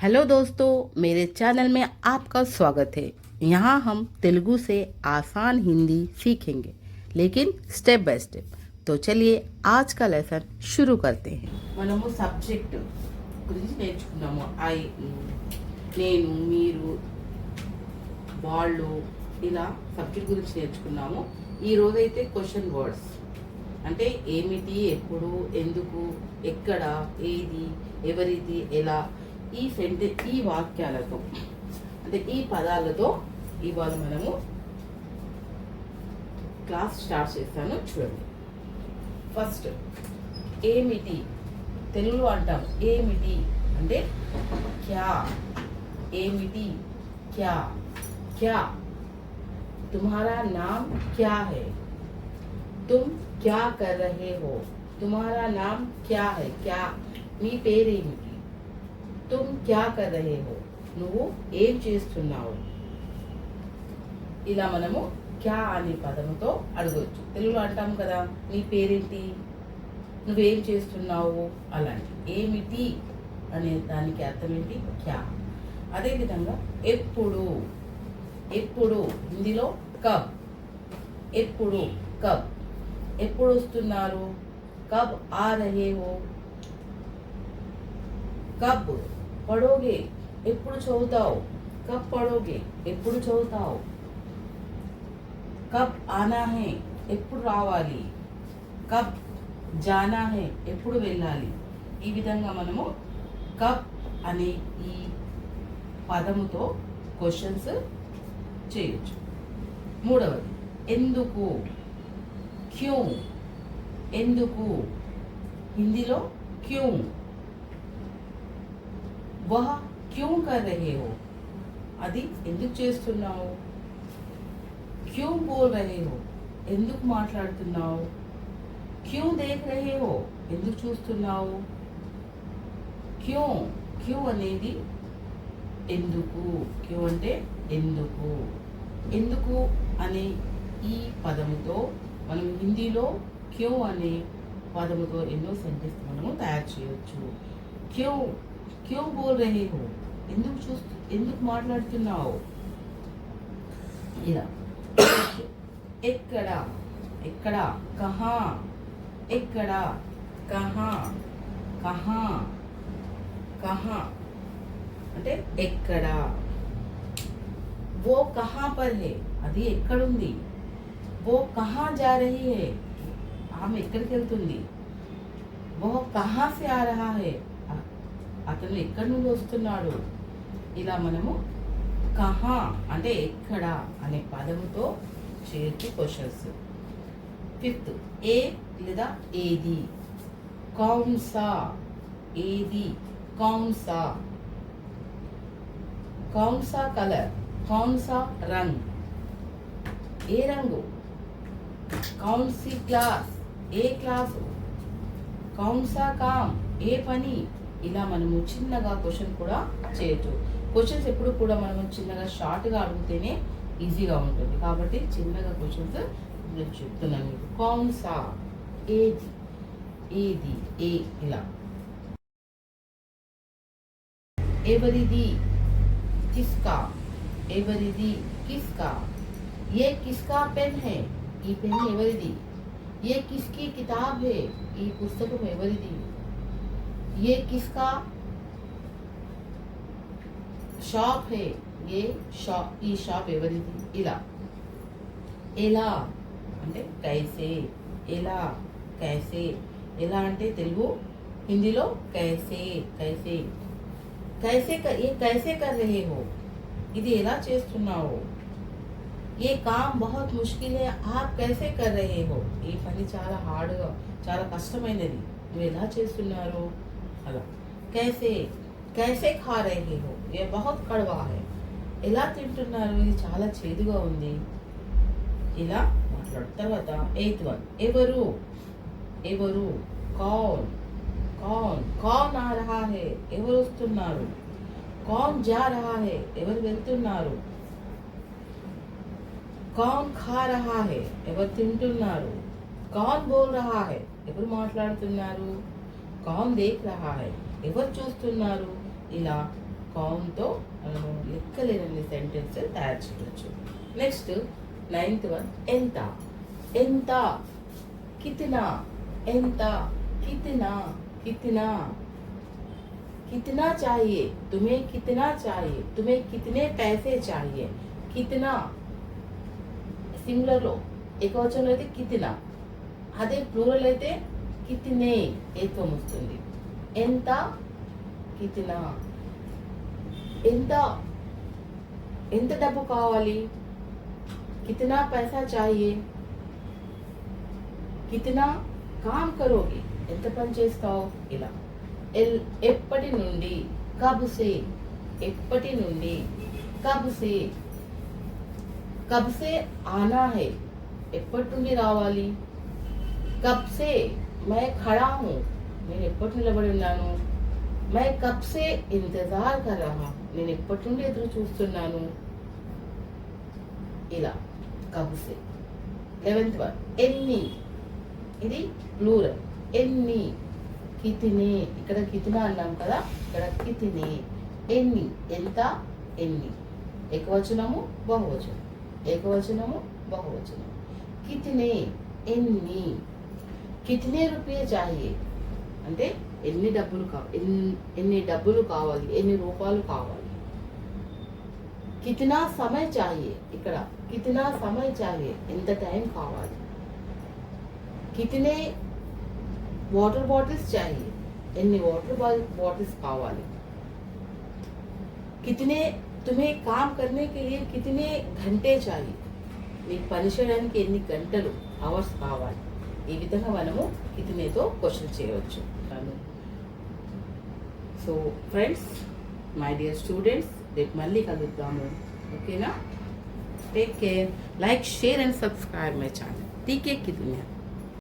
Hello दोस्तों, मेरे channel में आपका स्वागत है। यहाँ हम तेलुगु से आसान हिंदी सीखेंगे, लेकिन स्टेप बाय स्टेप। तो चलिए आज का लेसन शुरू करते हैं। మనము సబ్జెక్ట్ గురించి నేర్చుకున్నాము. నేను, మీరు, వాళ్ళు ఇలా సబ్జెక్ట్ గురించి నేర్చుకున్నాము. ఈ రోజైతే క్వశ్చన్ వర్డ్స్ అంటే ఏమిటి, ఎప్పుడు, ఎందుకు, ఎక్కడ, ఏది, ఎవరిది, ఎలా, ఈ వాక్యాలతో అంటే ఈ పదాలతో ఇవాళ మనము క్లాస్ స్టార్ట్ చేస్తాను. చూడండి. ఫస్ట్ ఏమిటి, తెలుగులో అంటాం ఏమిటి అంటే క్యా. ఏమిటి, క్యా. క్యా. तुम्हारा नाम क्या है? तुम क्या कर रहे हो? तुम्हारा नाम क्या है? क्या మీ పేరేమిటి? तुम क्या कर रहे हो? నువ్వు ఏం చేస్తున్నావు? ఇలా మనము క్యా అనే పదముతో అడగవచ్చు. తెలుగులో అంటాం కదా, నీ పేరేంటి, నువ్వేం చేస్తున్నావు, అలాంటి. ఏమిటి అనే దానికి అర్థం ఏంటి? క్యా. అదేవిధంగా ఎప్పుడు. ఎప్పుడు హిందీలో కబ్. ఎప్పుడు, కబ్. ఎప్పుడు వస్తున్నారు? కబ్ ఆ రహే హో. కబ్ పడోగే. ఎప్పుడు చదువుతావు? కబ్ పడోగే. ఎప్పుడు చదువుతావు? కబ్ ఆనా హే. ఎప్పుడు రావాలి? కబ్ జానా హే. ఎప్పుడు వెళ్ళాలి? ఈ విధంగా మనము కబ్ అనే ఈ పదముతో క్వశ్చన్స్ చేయొచ్చు. మూడవది ఎందుకు. క్యూ. ఎందుకు హిందీలో క్యూ. వహ క్యూ కర్ రహే హో. అది ఎందుకు చేస్తున్నావు? క్యూ బోల్ రహే హో. ఎందుకు మాట్లాడుతున్నావు? క్యూ దేఖ్ రహే హో. ఎందుకు చూస్తున్నావు? క్యూ. క్యూ అనేది ఎందుకు. క్యూ అంటే ఎందుకు. ఎందుకు అనే ఈ పదముతో మనం హిందీలో క్యూ అనే పదముతో ఎన్నో సెంటెన్స్ మనము తయారు చేయవచ్చు. క్యూ. క్యూ బోల్ రహే హో. ఎందుకు మాట్లాడుతున్నావు? ఇలా. ఎక్కడ. ఎక్కడ. కహా. ఎక్కడ. కహా. కహా. కహా అంటే ఎక్కడ. वो कहाँ पर है. అది ఎక్కడుంది. वो कहाँ जा रही है. ఆమె ఎక్కడికి వెళ్తుంది. वो कहाँ से आ रहा है. అతను ఎక్కడి నుండి వస్తున్నాడు. ఇలా మనము కహా అంటే ఎక్కడ అనే పదముతో చేయొచ్చు క్వశ్చన్స్. ఫిఫ్త్ ఏ లేదా ఏది. కౌన్ సా. ఏది. కౌన్ సా. कौन सा कलर. कौन सा रंग. ఏ రంగు. कौन सी क्लास. ఏ క్లాసు. कौन सा काम. ఏ పని. ఇలా మనము చిన్నగా క్వశ్చన్ కూడా చేయొచ్చు. క్వశ్చన్స్ ఎప్పుడు కూడా మనము చిన్నగా షార్ట్గా అడిగితేనే ఈజీగా ఉంటుంది. కాబట్టి చిన్నగా క్వశ్చన్స్ నేను చెప్తున్నాను మీకు. కౌన్ సా. ఏది. ఏది. ఏ. ఇలా. ఎవరిది. किसका. ఎవరిది. किसका. ये किसका पेन है. ఈ పెన్ ఎవరిది. ये किसकी किताब है. ఈ పుస్తకం ఎవరిది. ये किसका शॉप है. ये షాప్. ఈ షాప్ ఎవరిది. ఇలా. ఎలా అంటే కైసే. ఎలా. కైసే. ఎలా అంటే తెలుగు, హిందీలో కైసే. కైసే. ये कैसे कर रहे हो. ఇది ఎలా చేస్తున్నావు. ये काम बहुत मुश्किल है. आप कैसे कर रहे हो. ఈ పని చాలా హార్డ్గా, చాలా కష్టమైనది. నువ్వు ఎలా చేస్తున్నారు. అలా. कैसे. कैसे खा रहे हो. ये बहुत कड़वा है. ఎలా తింటున్నారు. ఇది చాలా చేదుగా ఉంది. ఇలా మాట్లాడు. తర్వాత 8th వన్ ఎవరు. ఎవరు. కౌన్. कौन. कौन आ रहा है. ఎవరు వస్తున్నారు. कौन जा रहा है. ఎవరు వెళ్తున్నారు. कौन खा रहा है. ఎవరు తింటున్నారు. कौन बोल रहा है. ఎవరు మాట్లాడుతున్నారు. कौन देख रहा है. ఎవరు చూస్తున్నారు. ఇలా కౌన్తో మనము లెక్కలేనన్ని సెంటెన్స్ తయారు చేయవచ్చు. నెక్స్ట్ 9th వన్ ఎంత. ఎంత, కితనా, ఎంత, కితనా, కితనా, कितना चाहिए, तुम्हें कितना चाहिए, तुम्हें कितने पैसे चाहिए. कितना సింగులర్ లో ఏకవచనంలో అయితే కితినా, అదే ప్లూరల్ అయితే కితినే ఏత్వం వస్తుంది. ఎంత, కితినా. ఎంత, ఎంత డబ్బు కావాలి. కితినా పైసా చాహియే. కితినా కామ్ కరోగి, ఎంత పని చేస్తావు. ఇలా ఎప్పటి నుండి, కబ్సే, ఎప్పటి నుండి, కబ్సే, కబ్సే ఆనా హై, ఎప్పటి నుండి రావాలి. కబ్సే మై ఖడా హూ, నేను ఎప్పటి నిలబడి ఉన్నాను. మై కబ్సే ఇంతజార్ కర్ రహా, నేను ఎప్పటి నుండి ఎదురు చూస్తున్నాను. ఇలా కబ్సే. 11th వన్ ఎన్ని, ఇది ప్లూరల్. ఎన్ని, కితినే, ఇక్కడ కితినా అన్నాం కదా, ఇక్కడ కితినే. ఎన్ని, ఎంత, ఎన్ని. ఏకవచనము బహువచనం, ఏకవచనము బహువచనం. కితినే, ఎన్ని. కితినే రూపాయ చాహియే అంటే ఎన్ని డబ్బులు ఎన్ని డబ్బులు కావాలి, ఎన్ని రూపాయలు కావాలి. కితినా సమయ చాహియే, ఇక్కడ కితినా సమయ చాహియే, ఎంత టైం కావాలి. కితినే వాటర్ బాటిల్స్ चाहिए, ఎన్ని వాటర్ బాటిల్స్ కావాలి. कितने तुम्हें काम करने के लिए कितने घंटे चाहिए, మీకు పని చేయడానికి ఎన్ని గంటలు అవర్స్ కావాలి. ఈ విధంగా మనము కితనేతో క్వశ్చన్ చేయవచ్చు. So friends, my dear students, రేపు మళ్ళీ కలుద్దాము. ఓకేనా? Take care, like, share and subscribe my channel TK ki Duniya.